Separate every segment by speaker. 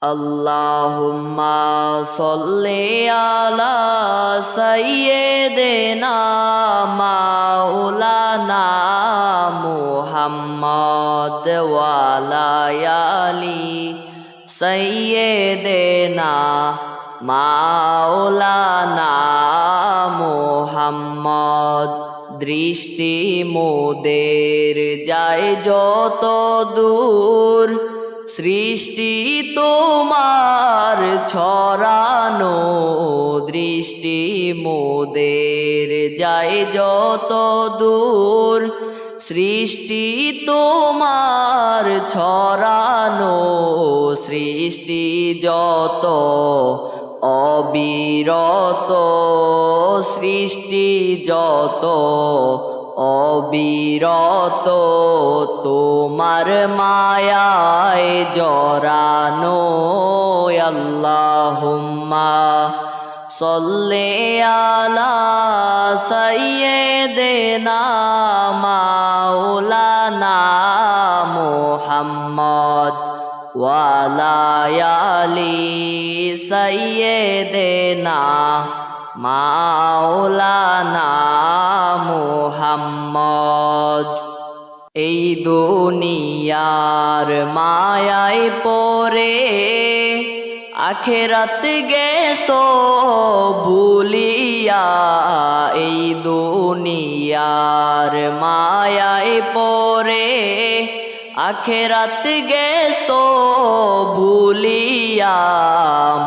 Speaker 1: Allahumma salli ala sayyidina maulana Muhammad wa ala ali sayyidina maulana Muhammad দৃষ্টি মোদের যায় যত দূর সৃষ্টি তোমার ছড়ানো দৃষ্টি মোদের যায় যত দূর সৃষ্টি তোমার ছড়ানো সৃষ্টি যত অবিরত সৃষ্টি যত অবিরত তোমার মায়ায় জড়ানো আল্লাহুম্মা সাল্লি আলা সাইয়্যিদিনা মাওলানা মুহাম্মদ ওয়া আলা আলি সাইয়্যিদিনা মাওলানা মুহাম্মদ এই দুনিয়ার মায়ায় পড়ে আখিরাত গেছো ভুলিয়া এই দুনিয়ার মায়ায় পড়ে আখিরাত গেছো ভুলিয়া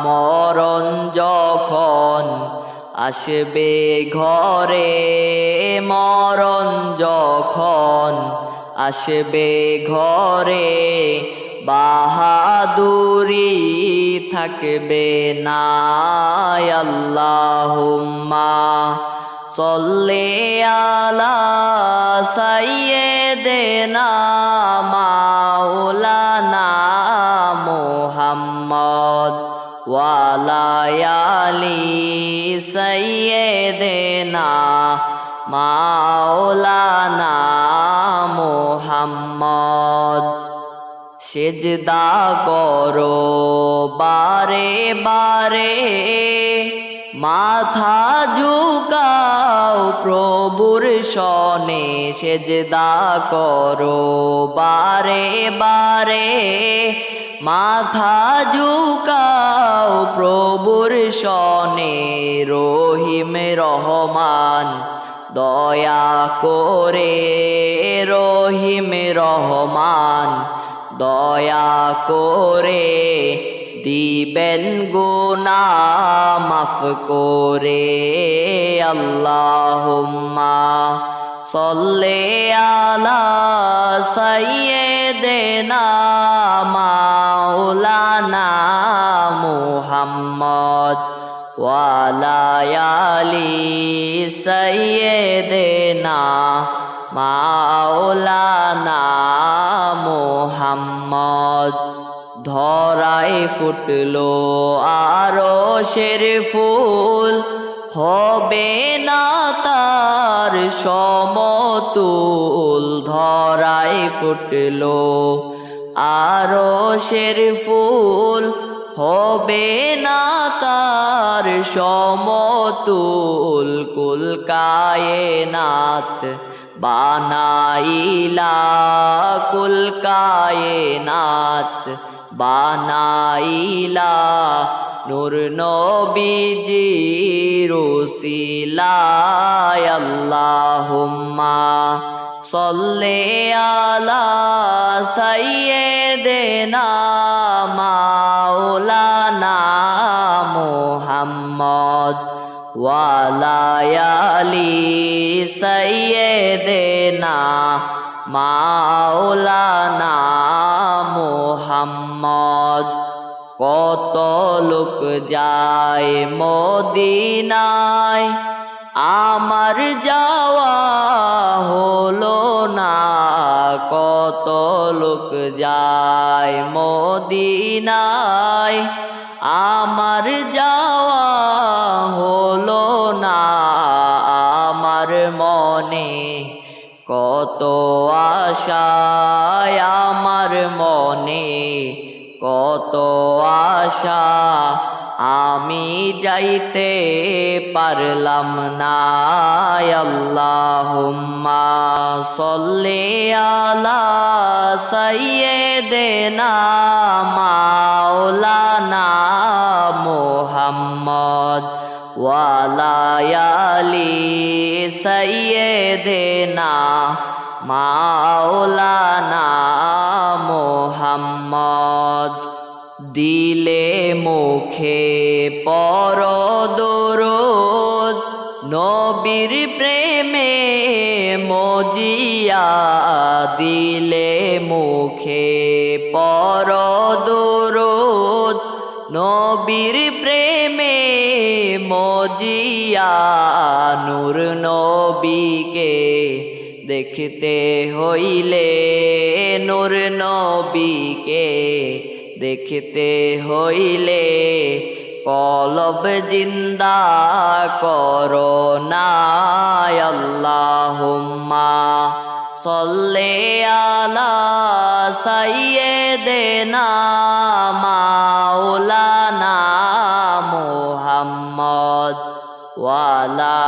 Speaker 1: মরণ যখন আসবে ঘরে মরণ যখন আসবে ঘরে বাহাদুরি থাকবে না আল্লাহুম্মা সাল্লি আলা সাইয়্যিদিনা মাওলানা মুহাম্মদ ওয়া আলা আলি সাইয়্যিদিনা মাওলানা মুহাম্মদ সিজদা করো বারে বারে মাথা ঝুকাও প্রভুর শনে সিজদা করো বারে বারে মাথা ঝুকাও প্রভুর শনে রহিম রহমান দয়া করে রহিম রহমান দয়া করে দিবেন গুনাহ মাফ করে আল্লাহুম্মা সাল্লি আলা সাইয়্যিদিনা মাওলানা মুহাম্মদ ওয়া আলা আলি সাইয়্যিদিনা মাওলানা মুহাম্মদ ধরায় ফুটলো আরশের ফুল হবে না তার সমতুল ধরায় ফুটলো আরশের ফুল হবে না তার সমতুল কুল কায়নাত বানাইলা কুল কায়নাত বানাইলা নূর নবীজির ওসিলায় আল্লাহুম্মা সাল্লি আলা সাইয়্যিদিনা মাওলানা মুহাম্মদ ওয়া আলা আলি সাইয়্যিদিনা মাওলানা মুহাম্মদ কত লোক যায় মদিনায় আমার যাওয়া হলো না কত লোক যায় মদিনায় আমার যাওয়া হলো না আমার মনে কত আশায় আমার মনে কত আশা আমি যাইতে পারলাম না। আল্লাহুম্মা সাল্লি আলা সাইয়্যিদিনা মাওলানা মুহাম্মদ ওয়া আলা আলি সাইয়্যিদিনা মাওলানা মুহাম্মদ। দিলে মুখে পর দরুদ নবীর প্রেমে মজিয়া। দিলে মুখে পর দরুদ নবীর প্রেমে মজিয়া। নূর নবীকে দেখতে হইলে, নূর নবীকে দেখতে হইলে কলব জিন্দা করো না। আল্লাহুম্মা সাল্লি আলা সাইয়্যিদিনা মাওলানা মুহাম্মদ ওয়া আলা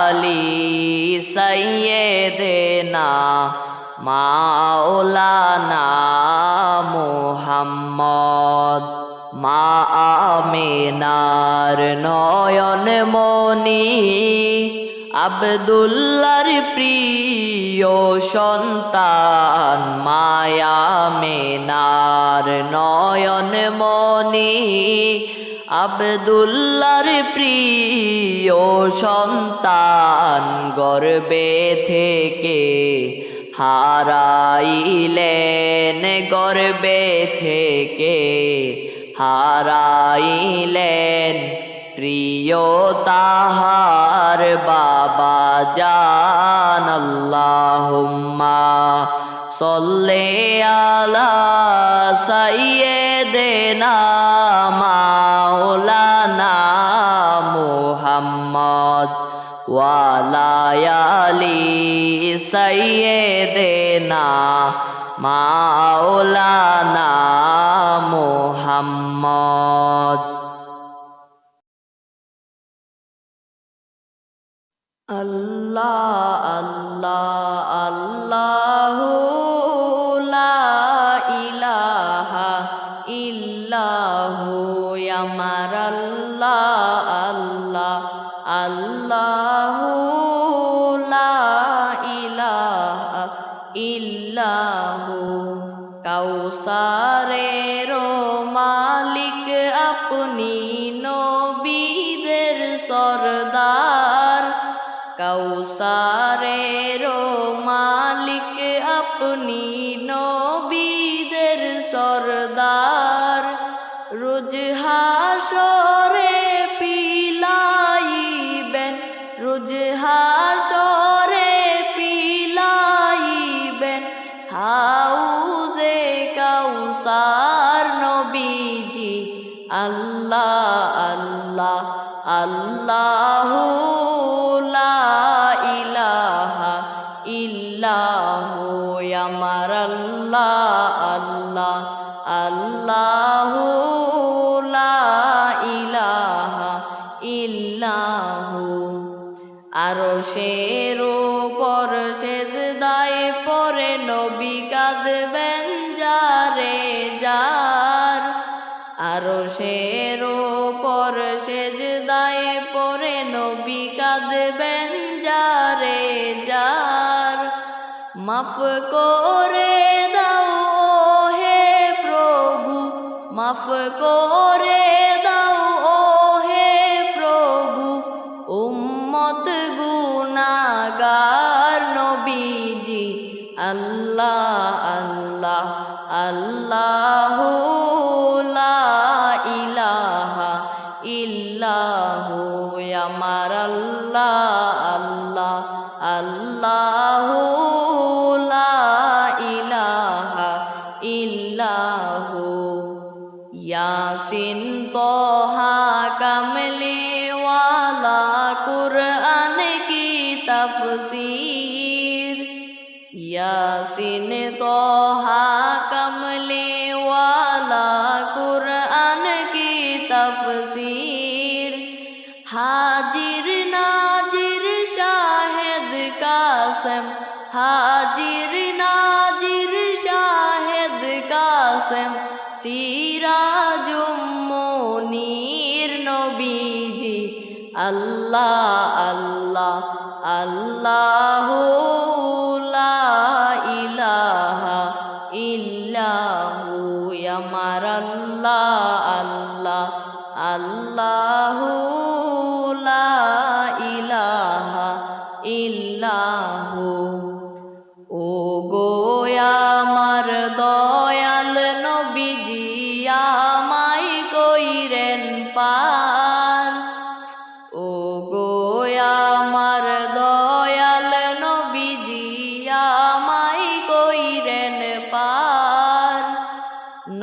Speaker 1: আলি সাইয়্যিদিনা মাওলানা মুহাম্মদ। মা আমিনার নয়ন মনি আব্দুল্লাহর প্রিয় সন্তান। মায়া আমিনার নয়ন মনি আব্দুল্লাহর প্রিয় সন্তান। গর্বে থেকে হারাইলেন, গর্বে থেকে হারাইলেন প্রিয় তাহার বাবা জান। আল্লাহুম্মা সাল্লি আলা সাইয়্যিদিনা মাওলানা মুহাম্মদ ওয়া আলা আলি সাইয়্যিদিনা মাওলানা মুহাম্মদ। আল্লাহ আল্লাহ আল্লাহু লা ইলাহা ইল্লাহু আমার আল্লাহ আল্লাহ আল্লাহু লা ইলাহা ইল্লাহু। কাউসারের মালিক আপনি নবীদের সরদার। কাউসারের মালিক আপনি নবীদের সরদার। রোজ হাসরে পিলাইবেন, রোজ হাসরে পিলাইবেন হাউজে কাউসার নবীজি। আল্লাহ আল্লাহ আল্লাহু লা ইলাহা ইল্লাহু আমার আল্লাহ আল্লাহ আল্লাহু লা ইলাহা ইল্লাহু। আরশের উপর সেজদায় পড়ে নবী কাঁদবেন যারে যার। আরশের উপর সেজদায় পড়ে নবী কাঁদবেন যারে যার। মাফ করে দাও ও হে প্রভু, মাফ করে দাও ও হে প্রভু উম্মত গুনাহগার নবীজি। আল্লাহ আল্লাহ আল্লাহু লা ইলাহা ইল্লাহু আমার আল্লাহ আল্লাহ আল্লাহু লা ইলাহা ইল্লাহু। ইয়াসিন তোহা কামলি ওয়ালা কুরআন কি তাফসীর। ইয়াসিন তোহা কামলি ওয়ালা কাসেম হাজির নাজির শাহেদ কাসেম সিরাজুম মুনীর নবীজি আল্লাহ আল্লাহ আল্লাহু লা ইলাহা ইল্লাহু আমার আল্লাহ আল্লাহ আল্লাহু লা ইলাহা ইল্লাহু ও গো আমার দয়াল নবীজি আমায় কইরেন পার ও গো আমার দয়াল নবীজি আমায় কইরেন পার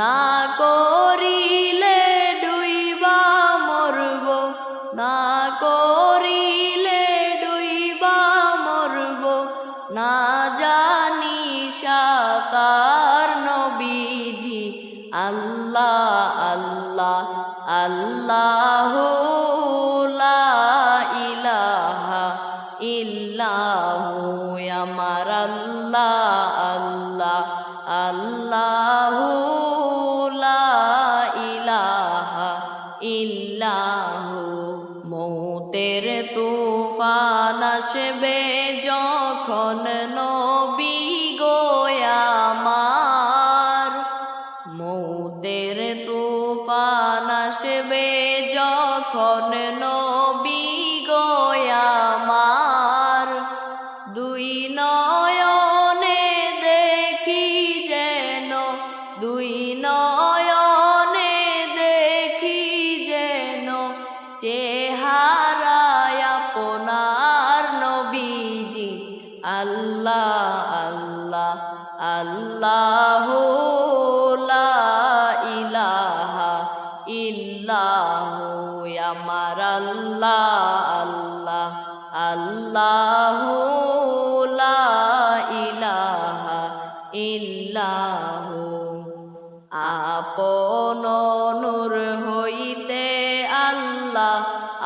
Speaker 1: না করিলে ডুইবা মরব না করিলে ডুইবা মরব না জানি সাতার নবীজি আল্লাহ আল্লাহ আল্লাহু লা ইলাহা ইল্লাহু আমার আল্লাহ আল্লাহ আল্লাহু লা ইলাহা ইল্লাহু মৌতের তুফান আসবে যখন নবী গো আমার মৌতের তুফান আসবে যখন নবী গো আমার দুই নয়নে দেখি যেন দুই নয়নে দেখি যেন চেহারায় আপনার নবীজি আল্লাহ আল্লাহ আল্লাহু লা ইলাহা ইল্লাহু আমার আল্লাহ আল্লাহ আল্লাহু লা ইলাহা ইল্লাহু আপন নূর হইতে আল্লাহ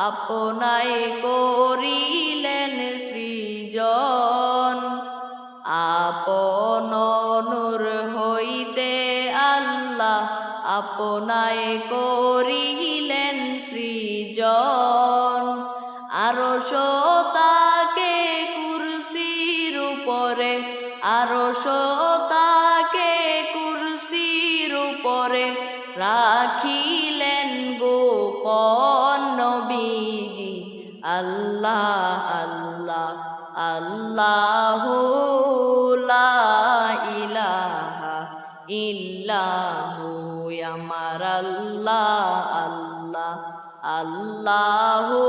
Speaker 1: আপনাই করিলেন সৃজন আপন নূর হইতে আল্লাহ আপনাই করিলেন সৃজন আরশ তাকে কুরসির উপরে আরশ তাকে কুরসির উপরে রাখিলেন গোপন নবীজি আল্লাহ আল্লাহ আল্লাহু লা ইলাহা ইল্লাহু আমার আল্লাহ আল্লাহ আল্লাহু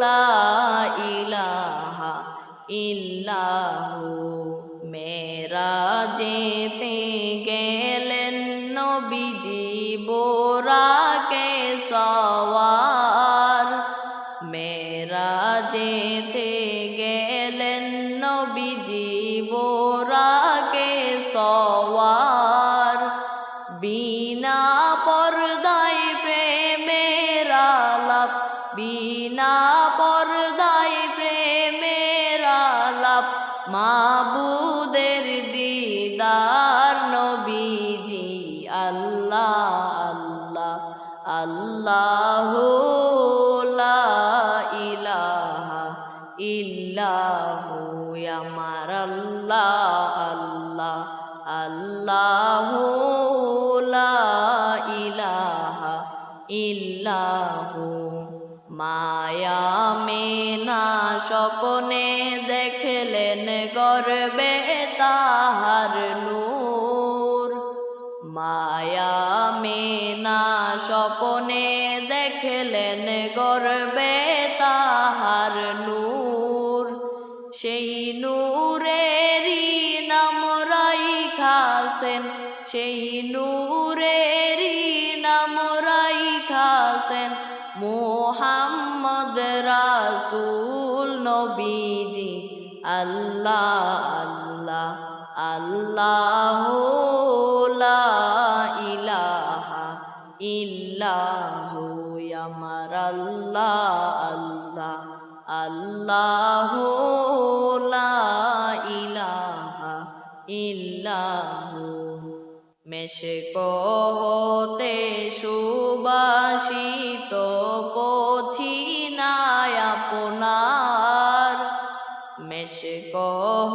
Speaker 1: লা ইলাহা ইল্লাহু মেরাজেতে গেলেন নবীজি বোরাকে সওয়ার মেরাজেতে গেলেন নবীজি বোরাকে সওয়ার বিনা পর্দায় প্রেমের আলাপ বিনা পর্দায় প্রেমের আলাপ মাবুদের দিদার নবীজি আল্লাহ আল্লাহ আল্লাহু লা ইলাহা ইল্লাহু আমার আল্লাহ আল্লাহ আল্লাহু লা ইলাহা ইল্লাহু মায়া মেনা স্বপ্নে দেখলেন গর্বে তাহার নূর মায়া মেনা স্বপ্নে দেখলেন গর্বে তাহার নূর সেই নূরেরই নাম রাইখাছেন সেই নূরেরই নাম রাইখাছেন মুহাম্মদ রাসূল নবীজি আল্লাহ আল্লাহ আল্লাহু লা ইলাহা ইল্লাহু আমার আল্লাহ আল্লাহ আল্লাহু লা ইলাহা ইল্লাহু মেশক হতে সুবাসিত পথিনায় আপনার মেশক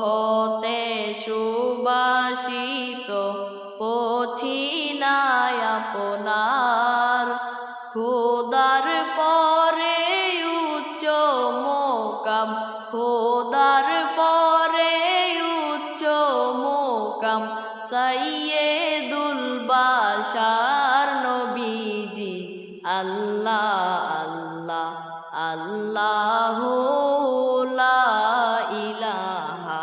Speaker 1: হতে সুবাসিত পথিনায় আপনার খোদার পরে উচ্চ মোকাম খোদার পরে উচ্চ মোকাম সাইয়্যিদুল বাশার নবীজি আল্লাহ আল্লাহ আল্লাহু লা ইলাহা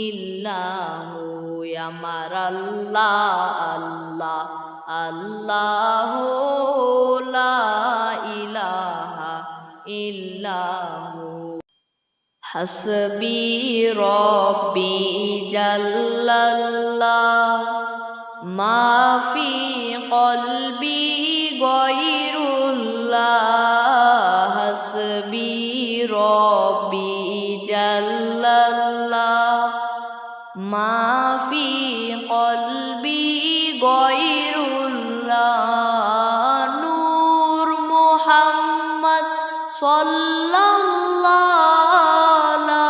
Speaker 1: ইল্লাহু আমার আল্লাহ আল্লাহ আল্লাহু লা ইলাহা ইল্লাহু হাসবি রব্বি জাল্লাল্লাহ মা ফি কলবি গায়রুল্লাহ হাসবি রব্বি জাল্লাল্লাহ মা ফি কলবি গায়রুল্লাহ নূর মুহাম্মদ সাল্লাল্লাহু লা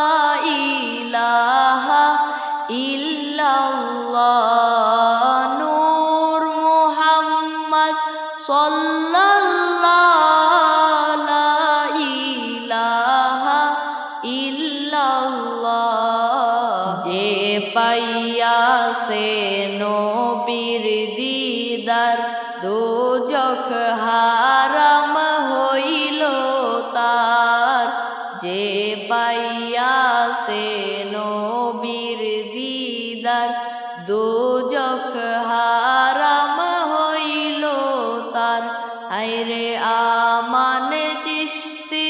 Speaker 1: ইলাহা ইল্লাল্লাহ নূর মুহাম্মদ সাল্লাল্লাহু লা ইলাহা ইল্লাল্লাহ যে পাইয়াছে নবীর দিদার দোজখ হারাম হইল তার যে পাইয়াছে নবীর দিদার দোজখ হারাম হইল তার হায়রে আমান চিশতি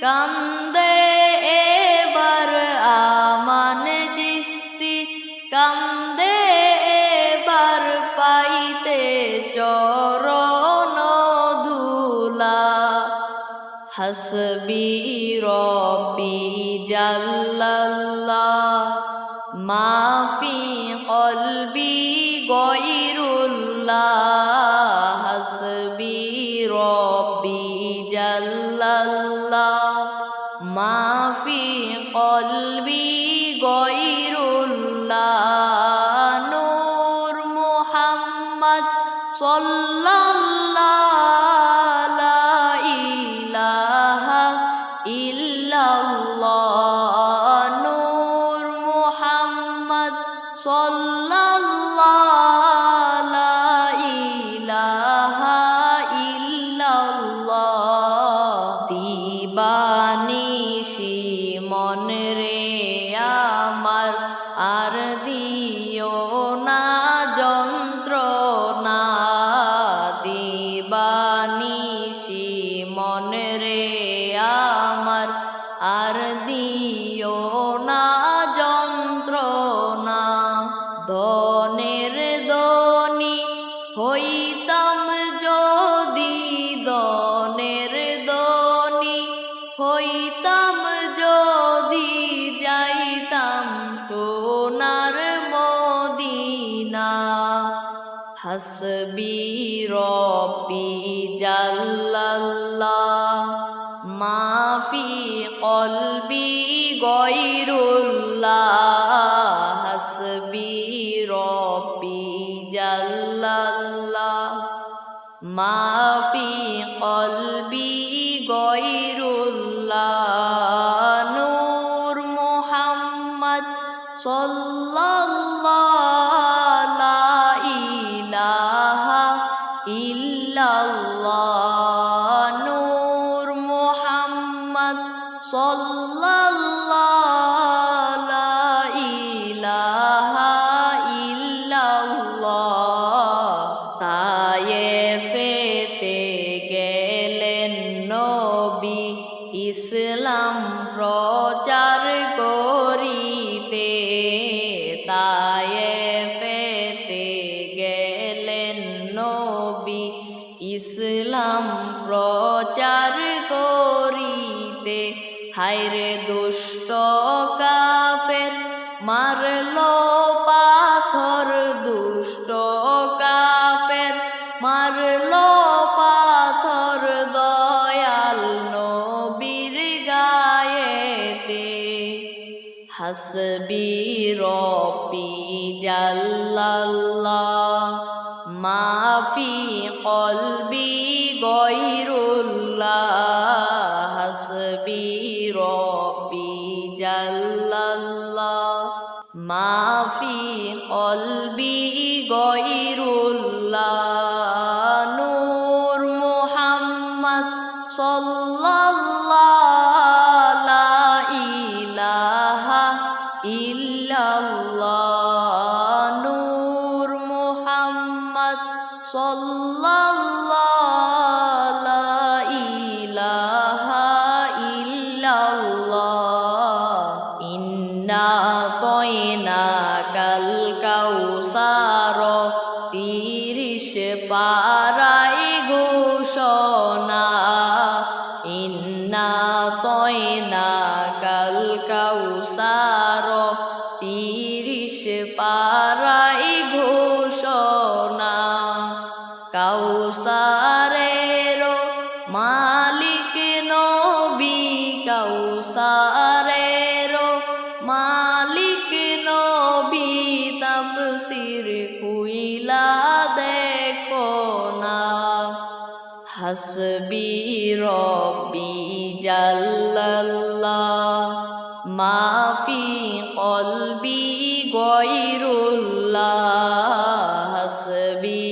Speaker 1: কান্দে এবার আমান চিশতি কান্দে এবার পাইতে চরণ ধুলা হাসবি রব্বি জাল্লাল্লাহ মা ফি কলবি গায়রুল্লাহ হাসবি রব্বি জাল্লাল্লাহ মা ফি কলবি গায়রুল্লাহ নূর মুহাম্মদ সাল্লাল্লাহু লা ইলাহা ইল্লাল্লাহ নূর মুহাম্মদ সাল্লাল্লাহু লা ইলাহা ইল্লাল্লাহ দিবানিশি মন রে আমার আর দিও না যন্ত্রণা দিবানিশি মন রে আমার আর দিও না যন্ত্রণা ধনের ধনী হইতাম যদি ধনের ধনী হইতাম যদি যাইতাম সোনার মদিনা হাসবি রব্বি জাল্লাল্লাহ মা ফি কলবি গায়রুল্লাহ হাসবি রব্বি জাল্লাল্লাহ মা ফি কলবি গায়রুল্লাহ নূর মুহাম্মদ সাল্লাল্লাহু লা ইলাহা ইল্লাল্লাহ নূর মুহাম্মদ সাল্লাল্লাহু লা ইলাহা ইল্লাল্লাহ তায়েফেতে গেলেন নবী ইসলাম প্রচার করিতে তায়েফেতে গেলেন নবী ইসলাম প্রচার করিতে হায়রে দুষ্ট কাফের মারলো পাথর, দুষ্ট কাফের মারলো পাথর দয়াল নবীর গায়েতে। হাসবি রব্বি জাল্লাল্লাহ মাফি কলবি গয়রুল্লাহ। হাসবি রব্বি জাল্লাল্লাহ মাফি কলবি গয়রুল্লাহ। নূর মুহাম্মদ সাল্লাল্লাহ লা ইলাহা ইল্লাল্লাহ। নূর মুহাম্মদ সাল্লাল্লাহ লা ইলাহা ইল্লাল্লাহ। ইন্না আতাইনাকাল কাউসার 30 পারায় ঘোষণা। ইন্না আতাইনাকাল কাউসার 30 পারায় ঘোষণা। কাউসারের মালিক নবী, কাউসারের মালিক নবী, তাফসীর খুইলা দেখো না। হাসবি রব্বি জাল্লাল্লাহ মাফি কলবি গয়রুল্লাহ। হাসবি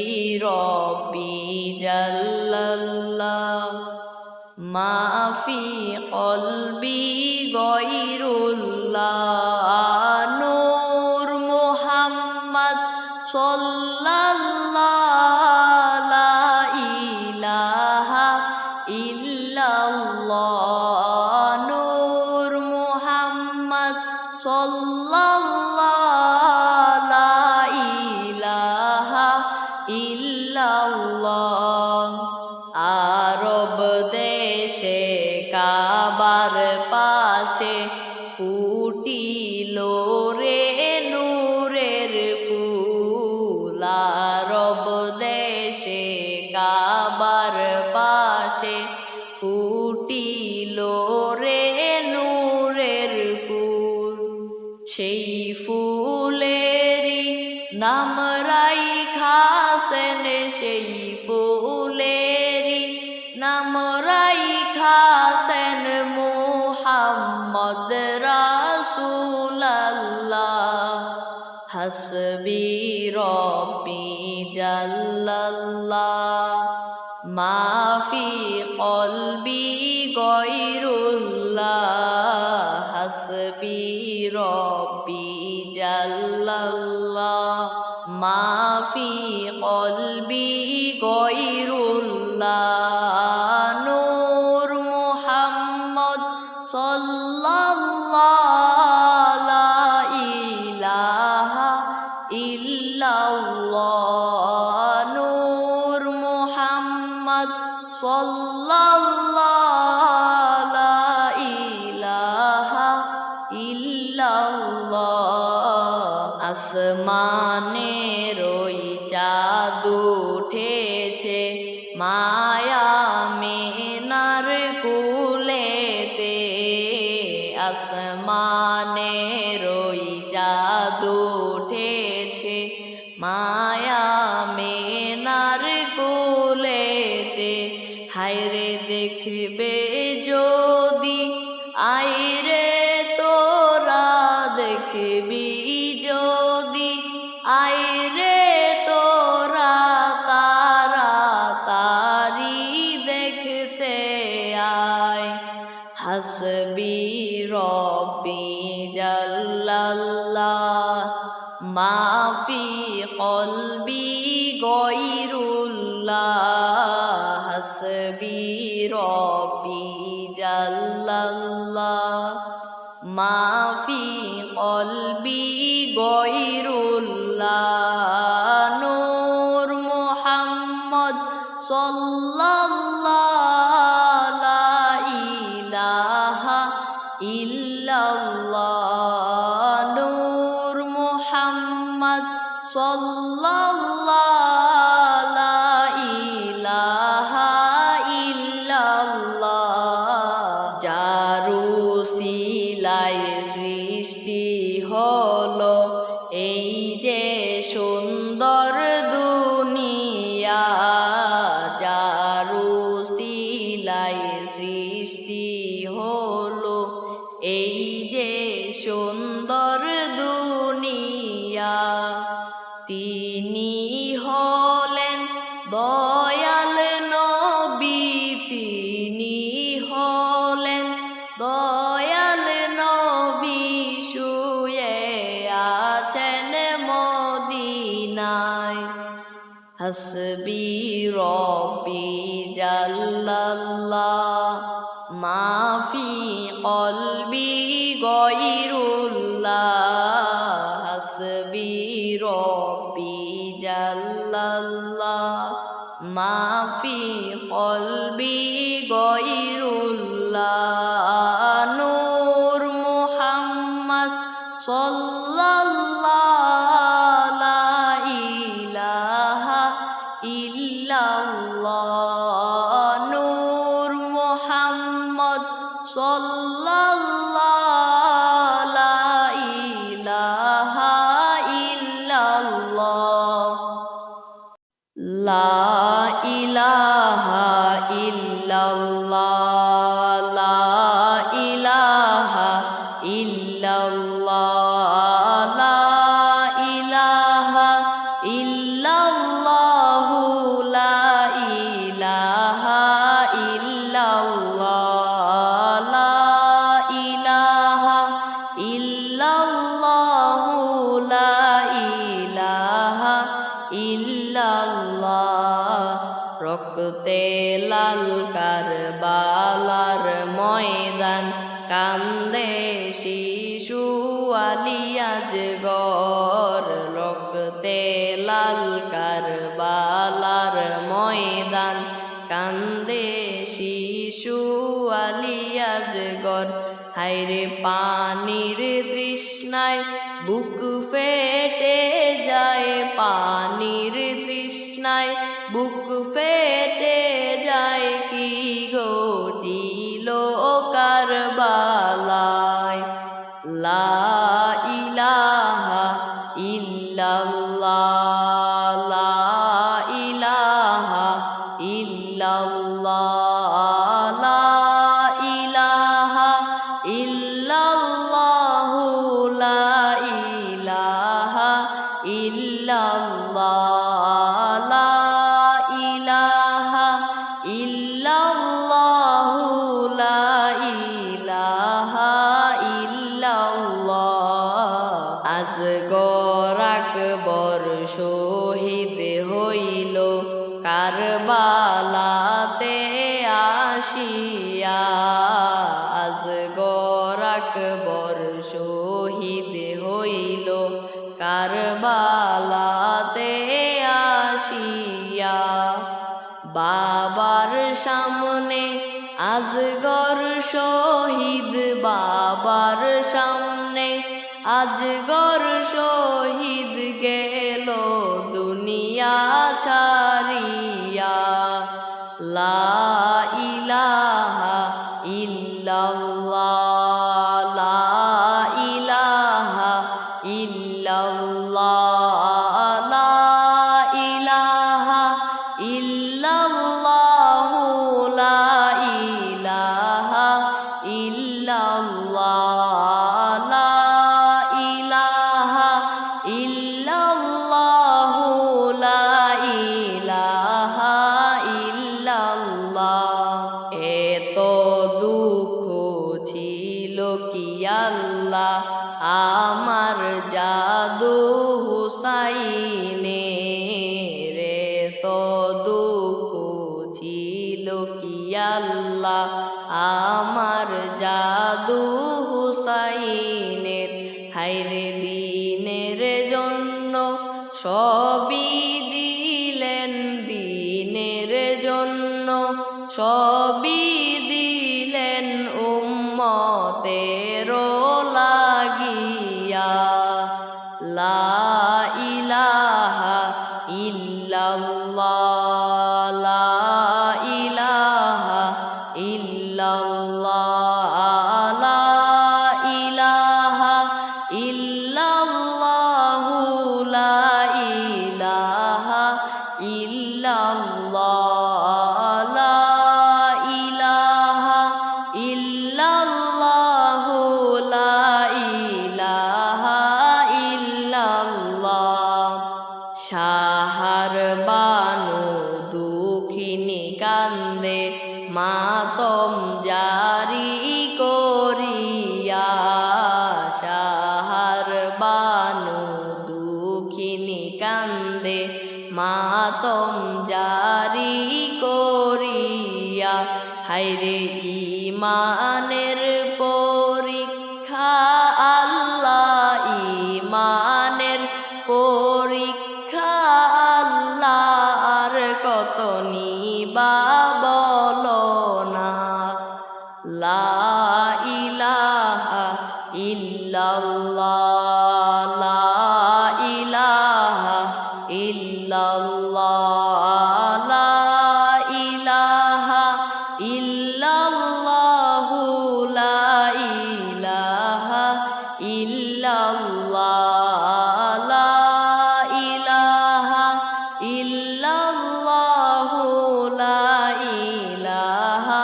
Speaker 1: রব্বি জাল্লাল্লাহ মাফি কলবি গয়রুল্লাহ। নূর মুহাম্মদ সাল্লাল্লাহ লা ইলাহা ইল্লাল্লাহ। নূর মুহাম্মদ সাল্লাল্লাহ লা ইলাহা ইল্লাল্লাহ। আরব দেশে কাবার পাশে ফুটিল রে নূরের ফুল। আরব দেশে কাবার পাশে ফুটিল রে নূরের ফুল। সেই ফুলেরই নাম রাইখাছেন, সেই ফুলেরই নাম রাইখাছেন মুহাম্মদ রাসূলুল্লাহ। হাসবি রব্বি জাল্লাল্লাহ মাফি কলবি গয়রুল্লাহ। হাসবি রব্বি জাল্লাল্লাহ মাফি কলবি গয়রুল্লাহ। নূর মুহাম্মদ সাল্লাল্লাহ লা ইলাহা ইল্লাল্লাহ। নূর মুহাম্মদ সাল্লাল্লাহ লা ইলাহা ইল্লাল্লাহ। আসমানের ওই চাঁদ উঠেছে মায়া মিনার কুলেতে। আসমানের ওই চাঁদ উঠেছে মায়া মিনার কুলেতে। হায়রে দেখবে যদি আইরে তোরা, দেখবি যদি আইরে তোরা, তারা তারি দেখতে আয়। হাসবি রব্বি জাল্লাল্লাহ মাফি কলবি গয়রুল্লাহ। হাসবি রব্বি জাল্লাল্লাহ মাফি কলবি গয়রুল্লাহ। নূর মুহাম্মদ সাল্লাল্লাহ লা ইলাহা রব্বি জাল্লাল্লাহ মা ফি কলবি গয়রুল্লাহ হাসবি রব্বি জাল্লাল্লাহ মা ফি কলবি গয়রুল্লাহ নূর মুহাম্মদ সাল্লাল্লাহু লা ইলাহা ইল্লাল্লাহ নূর মুহাম্মদ সাল্লাল্লাহু লা ইলাহা ইল্লাল্লাহ লা ইলাহা ইল্লাল্লাহ লা ইলাহা ইল্লাল্লাহ লা ইলাহা ইল্লাল্লাহ লা ইলাহা ইল্লাল্লাহ লা ইলাহা ইল্লাল্লাহ লা ইলাহা ইল্লাল্লাহ রক্তে লাল কারবালার ময়দান কান্দে শিশু আলিয়াজগর রক্তে লাল কারবালার ময়দান কান্দে শিশু আলিয়াজগর হায়রে পানির তৃষ্ণায় বুক ফেটে যায় পানির তৃষ্ণায় বুক ফেটে যায় কি ঘটিল কারবালায় লা ইলাহা ইল্লাল্লাহ লা ইলাহা ইল্লাল্লাহ লা ইলাহা ইল্লাল্লাহ লা ইলাহা ইল্লাল্লাহ লা ইলাহা ইল্লাল্লাহ লা ইলাহা ইল্লাল্লাহ আজগর আকবর শহীদ হইল কারবালাতে আসিয়া আজগর আকবর শহীদ হইল কারবালাতে আসিয়া বাবার সামনে আজগর শহীদ বাবার সামনে আজগর শহীদ গেল দুনিয়া ছাড়িয়া লা ইলাহা ইল্লাল্লাহ লা ইলাহা ইল্লাল্লাহ লা ইলাহা ইল্লাল্লাহ লা ইলাহা ইল্লাল্লাহ লা ইলাহা ইল্লাল্লাহ লা ইলাহা ইল্লাল্লাহ এত দুঃখ ছিল কি আল্লাহ আমার জাদু হুসাইনে রে তো দুঃখ ছিল কি আল্লাহ আমার জাদু হুসাইনের হায়রে দিনের জন্য সবই দিলেন দিনের জন্য সবই দিলেন উম্মতের লাগিয়া লা ইলাহা ইল্লাল্লাহ লা ইলাহা ইল্লাল্লাহ লা ইলাহা ইল্লাল্লাহ লা ইলাহা ইল্লাল্লাহ লা ইলাহা ইল্লাল্লাহ লা ইলাহা ইল্লাল্লাহ সাহার বানু দুঃখিনী কান্দে মাতম জারি করিয়া সাহার বানু দুঃখিনী কান্দে মাতম জারি হায়রে ইমানের পরীক্ষা আল্লাহ ইমানের পরীক্ষা আল্লাহ আর কত নিবা বলো না লা ইলাহা ইল্লাল্লাহ লা ইলাহা ইল্লাল্লাহ লা ইলাহা ইল্লাল্লাহু লা ইলাহা ইল্লাল্লাহ লা ইলাহা ইল্লাল্লাহু লা ইলাহা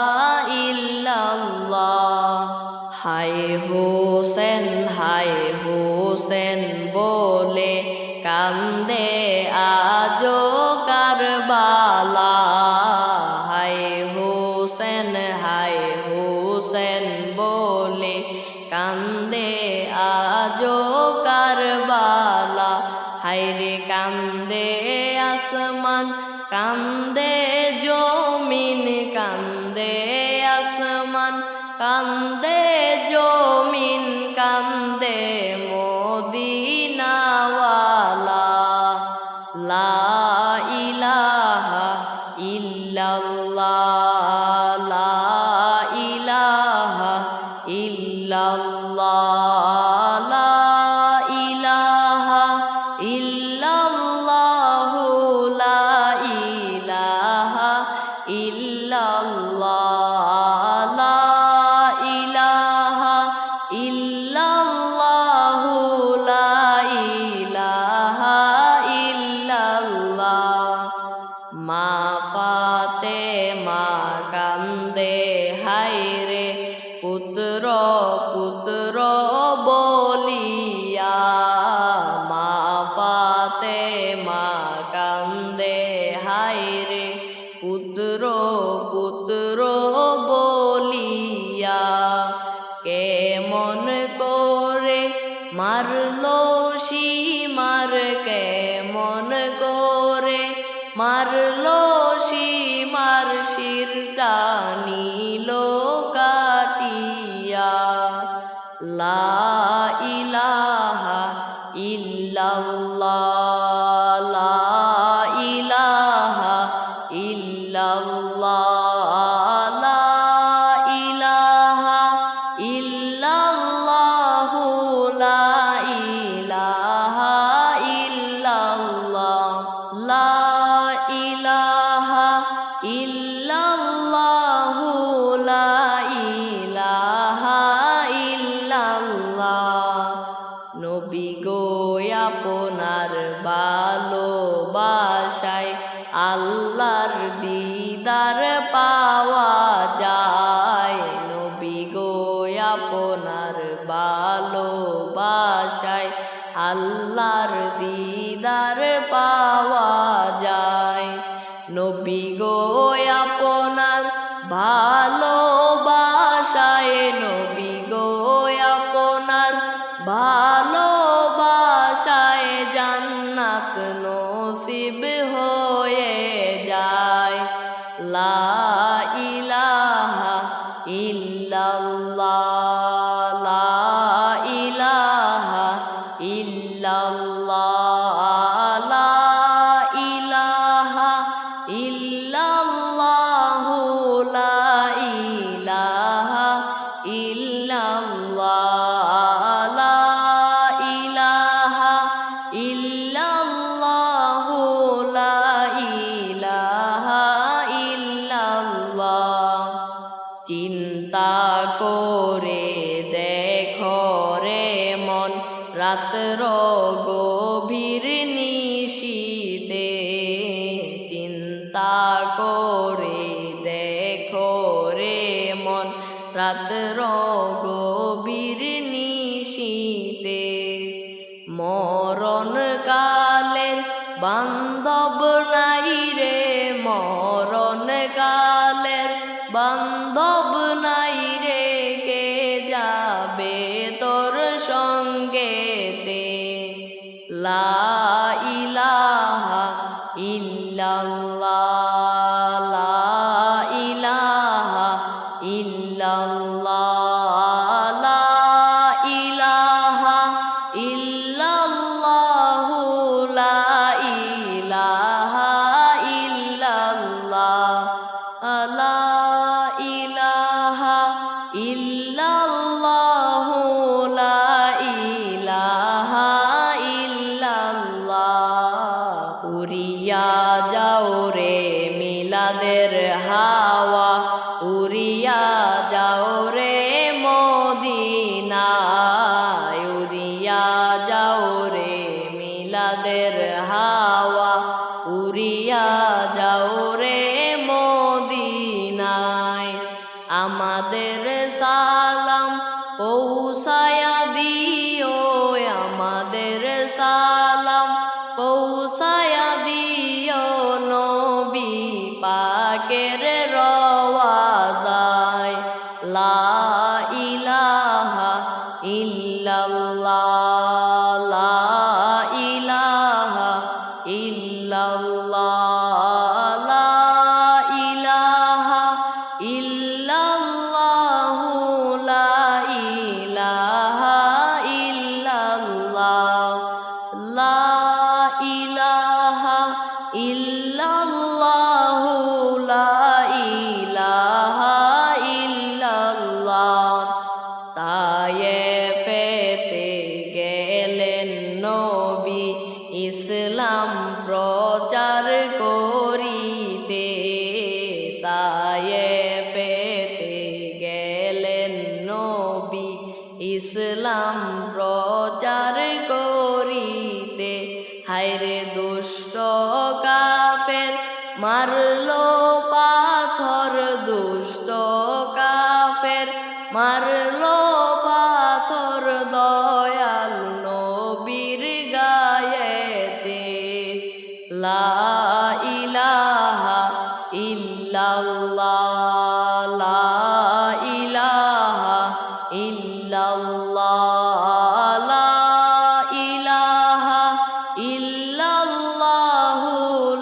Speaker 1: ইল্লাল্লাহ হায় হোসেন বলে কান্দে আজো কারবালা হায় হোসেন বলে কান্দে আজো কারবালা হায়রে কান্দে আসমান কান্দে জমিন কান্দে আসমান কান্দে জমিন কান্দে মদিনাওয়ালা লা ইলাহা ইল্লাল্লাহ লা ইলাহা ইল্লাল্লাহ লা ইলাহা ইল্লাল্লাহু লা ইলাহা ইল্লাল্লাহ লা ইলাহা ইল্লাল্লাহু লা ইলাহা ইল্লাল্লাহ মা ফাতেমা কান্দে হায়রে পুত্র বলিয়া মা ফাতেমা কান্দে হায়রে পুত্র বলিয়া কেমন করে মারলো সীমার কেমন করে মারলো সীমার শিরটা নিল কাটিয়া লা ইলাহা ইল্লাল্লাহ লা ইলাহা ইল্লাল্লাহ লা ইলাহা ইল্লাল্লাহু লা ইলাহা ইল্লাল্লাহ লা ইলাহা ইল্লাল্লাহু লা ইলাহা ইল্লাল্লাহ নবী গো আপনার ভালোবাসায় আল্লাহর দিদার পাওয়া যায় নবী গো আপনার ভালোবাসায় আল্লাহর দিদার পাওয়া যায় নবী গো আপনার ভালোবাসায় নবী গো আপনার ভালোবাসায় জান্নাত নসিব হয়ে যায় লা ইলাহা ইল্লাল্লাহ লা ইলাহা ইল্লাল্লাহ লা ইলাহা ইল্লাল্লাহু লা ইলাহা ইল্লাল্লাহ লা ইলাহা ইল্লাল্লাহু লা ইলাহা ইল্লাল্লাহ চিন্তা করে দেখো রে মন রাত্র গভীর নিশীতে চিন্তা করে দেখো রে মন রাত্র গভীর নিশীতে মরণ কালের বান্ধব নাই রে মরণ কালের বান্ধব নাই রে কে যাবে তোর সঙ্গেতে লা ইলাহা ইল্লাল্লাহ লা ইলাহা ইল্লাল্লাহ লা ইলাহা ইল্লাল্লাহ লা ইলাহা ইল্লাল্লাহ উড়িয়া যাও রে মিলাদের হাওয়া উড়িয়া যাও রে মদিনায় উড়িয়া যাও রে মিলাদের হাওয়া উড়িয়া যাও রে মদিনায় আমাদের সালাম পৌঁছায়া দিও আমাদের সালাম পৌঁছায়া দিও নবী পাকের রওয়াজায় লা ইলাহা ইল্লাল্লাহ লা ইলাহা ইল্লাল্লাহ লা ইলাহা ইল্লাল্লাহ লা ইলাহা ইল্লাল্লাহ লা ইলাহা ইল্লাল্লাহ লা ইলাহা ইল্লাল্লাহ তায়েফেতে গেলেন নবী ইসলাম প্রচার করিতে তায়েফেতে গেলেন নবী ইসলাম প্রচার করিতে হায়রে দুষ্ট কাফের মারলো পাথর দুষ্ট কাফের মারলো পাথর দয়াল নবীর গায়েতে লা ইলাহা ইল্লাল্লাহ লা ইলাহা ইল্লাল্লাহ লা ইলাহা ইল্লাল্লাহ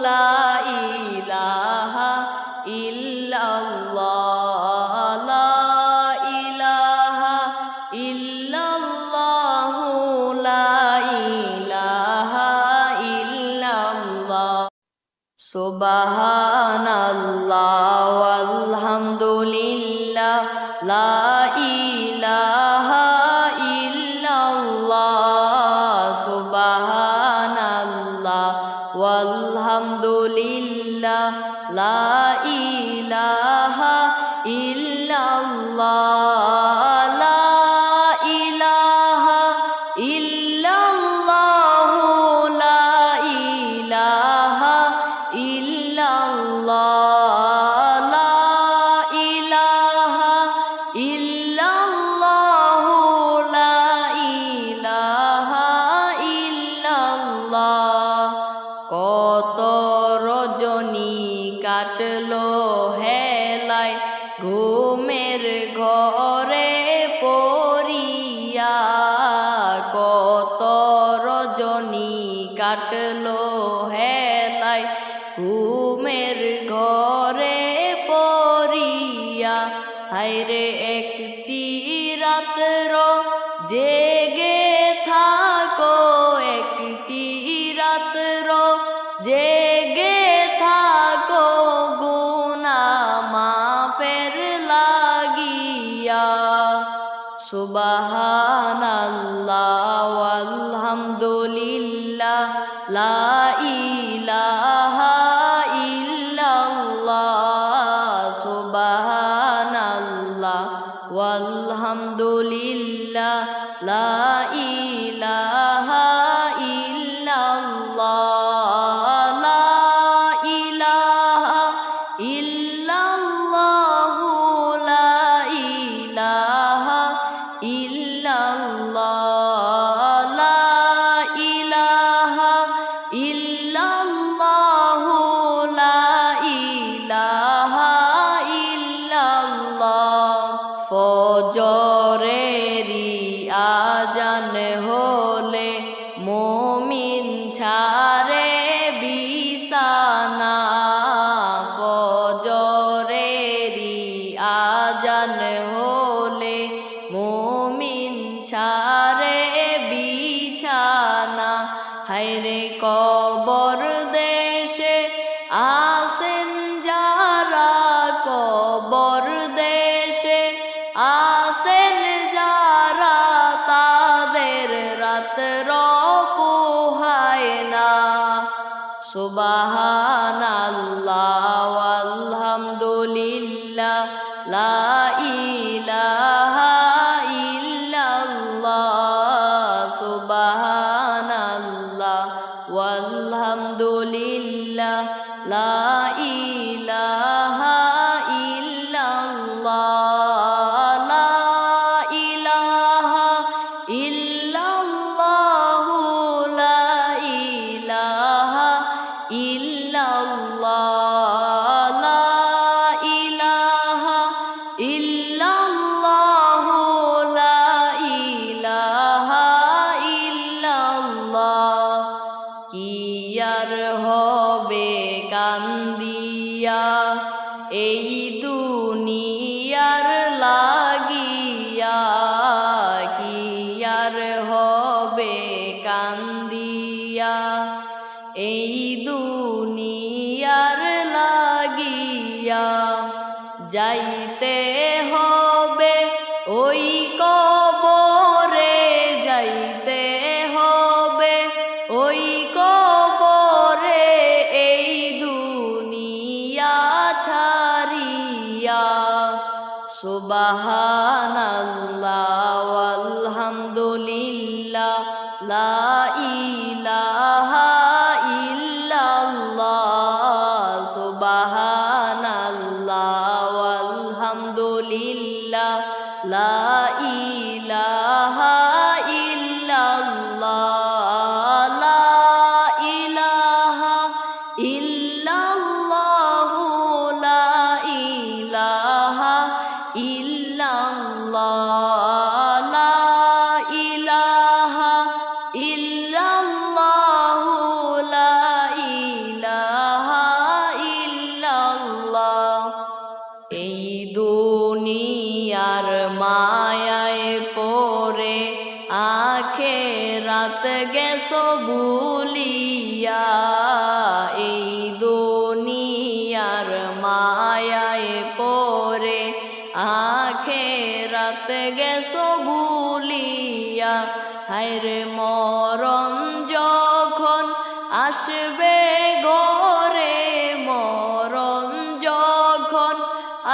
Speaker 1: লা ইলাহা ইল্লাল্লাহ লা ইলাহা ইল্লাল্লাহ লা ইলাহা ইল্লাল্লাহ সুবহানাল্লাহ ওয়ালহামদুলিল্লাহ লা ইলাহা ইল্লাল্লাহ সুবহানাল্লাহ ওয়ালহামদুলিল্লাহ লা ইলাহা ইল্লাল্লাহ লা ইলাহা ইল্লাল্লাহ লা ইলাহা ইল্লাল্লাহ লা ইলাহা ইল্লাল্লাহ লা ইলাহা ইল্লাল্লাহ কত রজনী কাটলো হেলায় ঘুমের ঘরে পড়িয়া কত রজনী কাটলো হেলায় ঘুমের ঘরে পড়িয়া হায়রে একটি রাত্র জেগে থাকো একটি রাত্র জেগে থাকো গুনাহ মাফের লাগিয়া সুবহানাল্লাহ ওয়ালহামদুলিল্লাহ লা ইলাহা ইল্লাল্লাহ সুবহানাল্লাহ ওয়ালহামদুলিল্লাহ লা ইলাহা ইল্লাল্লাহ লা ইলাহা ইল্লাল্লাহ লা ইলাহা ইল্লাল্লাহ লা ইলাহা ইল্লাল্লাহ লা ইলাহা ইল্লাল্লাহ ফজরেরি আজান হলে মুমিন ছাড়ে বিছানা ফজরেরি আজান হলে মুমিন ছাড়ে বিছানা হায়রে কবর দেশে আসেন যা আলহামদুলিল্লাহ লা ইলাহা ইল্লাল্লাহ সুবহানাল্লাহ ওয়ালহামদুলিল্লাহ লা ইলাহা ইল্লাল্লাহ লা ইলাহা ইল্লাল্লাহ লা ইলাহা ইল্লাল্লাহ হবে কান্দিয়া এই দুনিয়ার লাগিয়া কি আর হবে কান্দিয়া এই দুনিয়ার লাগিয়া যাইতে হবে ওই কবরে যাইতে হবে ওই কবরে এই দুনিয়া ছাড়িয়া সুবহানাল্লাহ আলহামদুলিল্লাহ লা ইলাহা ইল্লাল্লাহ সুবহানাল্লাহ আলহামদুলিল্লাহ লা ইলাহা ইল্লাল্লাহ দুনিয়ার মায়ায় পড়ে আখেরাত গেছো ভুলিয়া এই দুনিয়ার মায়ায় পড়ে আখেরাত গেছো ভুলিয়া হায়রে মরণ যখন আসবে ঘরে মরণ যখন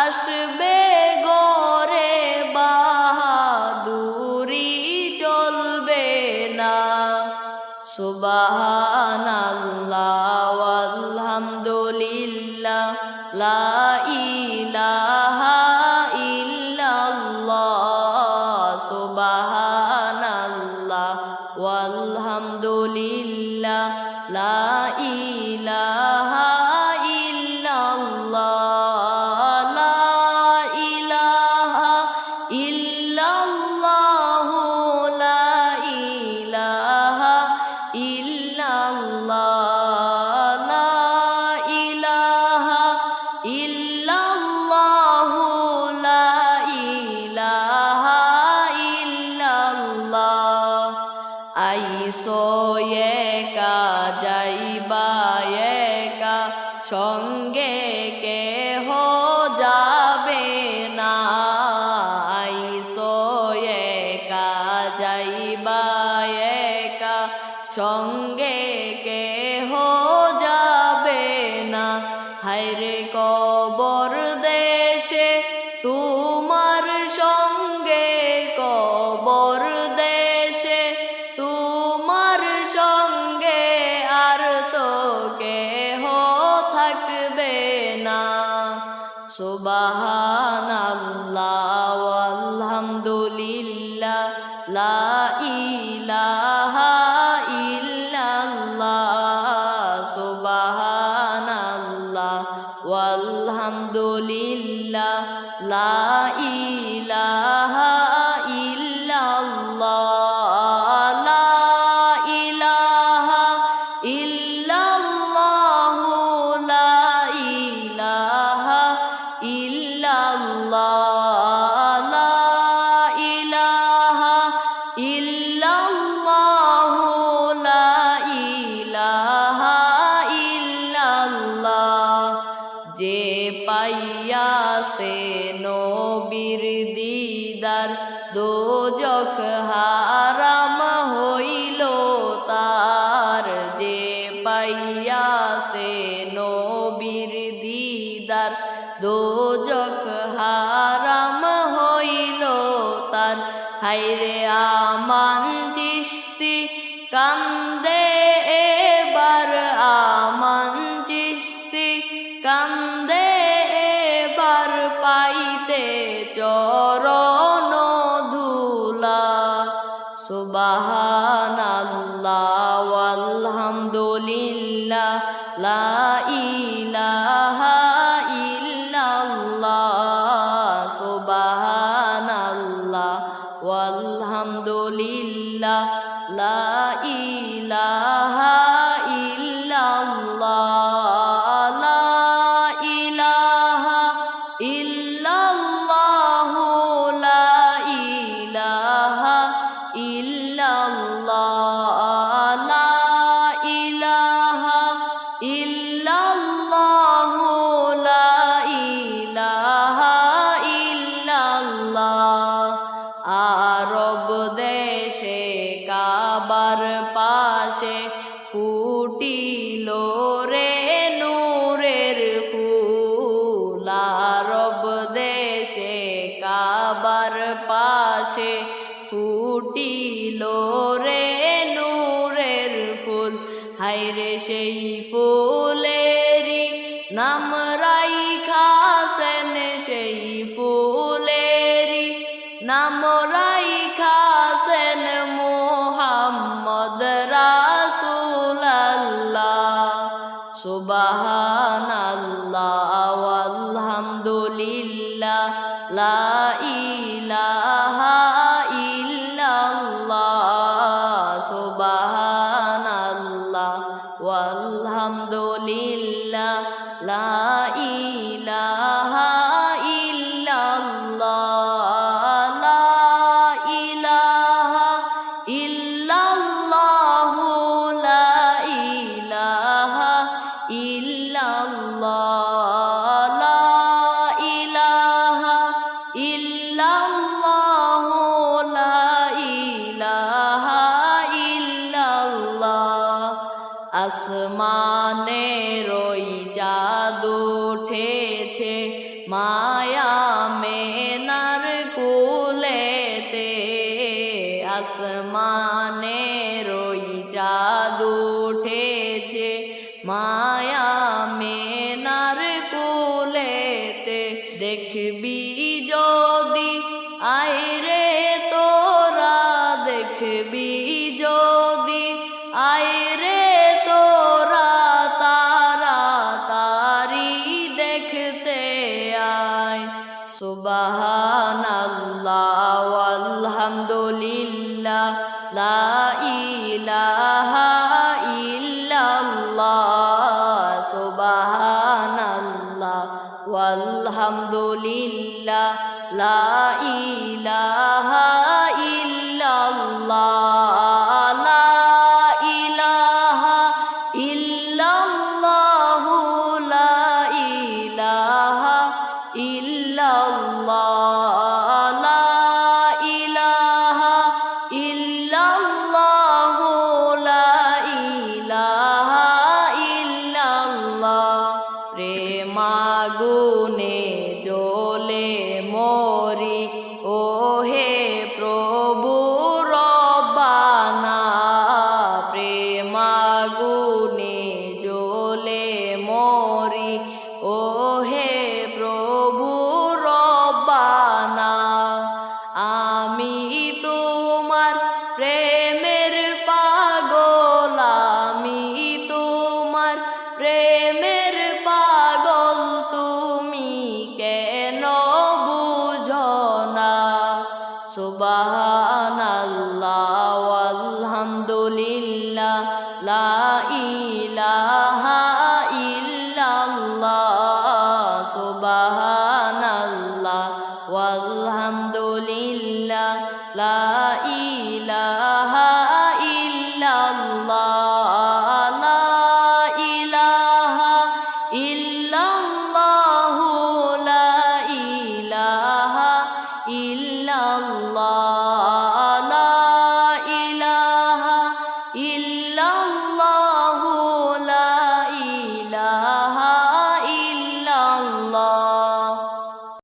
Speaker 1: আসবে গরে বাহাদুরি চলবে না সুবহানাল্লাহ আলহামদুলিল্লাহ লা ইলাহা ইল্লাল্লাহ সুবহানাল্লাহ আলহামদুলিল্লাহ লা ইলাহা আইসো একা যাইবা একা সঙ্গে কেহ যাবে না আইসো একা যাইবা একা সঙ্গে কেহ যাবে না হায়রে কবর দেশে তোমার সঙ্গে কবর দেশে তোমার সঙ্গে আর তো কেহ থাকবে না সুবহানাল্লাহ আলহামদুলিল্লাহ লা ইলাহা ইল্লাল্লাহ সুবহানাল্লাহ আলহামদুলিল্লাহ লা ইলাহা ইল্লাল্লাহ যে পাইয়াছে নবীর দিদার দোজখ হারাম হইল তার যে পাইয়াছে নবীর দিদার দোজখ হারাম হইল তার। হায়রে আমান চিশতি কান্দে এবার, আমান চিশতি কান্দে এবার, পাইতে চরণ ধুলা। সুবহানাল্লাহ ওয়ালহামদুলিল্লাহ লা ইলাহা ইল্লাল্লাহ। সুবহানাল্লাহ ওয়ালহামদুলিল্লাহ লা ইলাহা ইল্লাল্লাহ। লা ইলাহা ইল্লাল্লাহ, লা ইলাহা ইল্লাল্লাহ, লা ইলাহা ইল্লাল্লাহ, লা ইলাহা ইল্লাল্লাহ। আরব দেশে কাবার পাশে ফুটিল রে নূরের ফুল। আরব দেশে কাবার পাশে ফুটিল রে নূরের ফুল। হায়রে সেই ফুলেরি নাম রাইখাছেন, সেই ফুলেরি নাম রাইখাছেন মুহাম্মদ রাসূলুল্লাহ। সুবহানাল্লাহ ওয়ালহামদুলিল্লাহ লা ইলাহা ইল্লাল্লাহ। সুবহানাল্লাহ ওয়ালহামদুলিল্লাহ লা ইলাহা ইল্লাল্লাহ। লা ইলাহা ইল্লাল্লাহ, লা ইলাহা ইল্লাল্লাহ, লা ইলাহা ইল্লাল্লাহ, লা ইলাহা ইল্লাল্লাহ। আসমানের ওই চাঁদ উঠেছে মায়া মেনার কুলেতে। আসমানের ওই চাঁদ উঠেছে মায়া মেনার কুলেতে। দেখবি যদি আইরে তোরা, দেখবি যদি আইরে তোরা, তারা তারি দেখতে আয়। সুবহানাল্লাহ ওয়ালহামদুলিল্লাহ লা ইলাহা ইল্লাল্লাহ। সুবহানাল্লাহ ওয়ালহামদুলিল্লাহ লা ইলাহা ইল্লাল্লাহ, লা ইলাহা ইল্লাল্লাহ, লা ইলাহা ইল্লাল্লাহ, লা ইলাহা ইল্লাল্লাহ, লা ইলাহা ইল্লাল্লাহ। প্রেমাগুনে জ্বলে মরি ওহে প্রভু রব্বানা। প্রেমাগুনে জ্বলে মরি ওহে প্রভু রব্বানা। আমি তোমার প্রেমের পাগল, আমি তোমার প্রেমের পাগল, তুমি কেন বুঝো না। সুবহানাল্লাহ ওয়ালহামদুলিল্লাহ লা ইলাহা ইল্লাল্লাহ। সুবহানাল্লাহ ওয়ালহামদুলিল্লাহ লা ইলাহা ইল্লাল্লাহ, লা ইলাহা ইল্লাল্লাহ, লা ইলাহা ইল্লাল্লাহ, লা ইলাহা ইল্লাল্লাহ।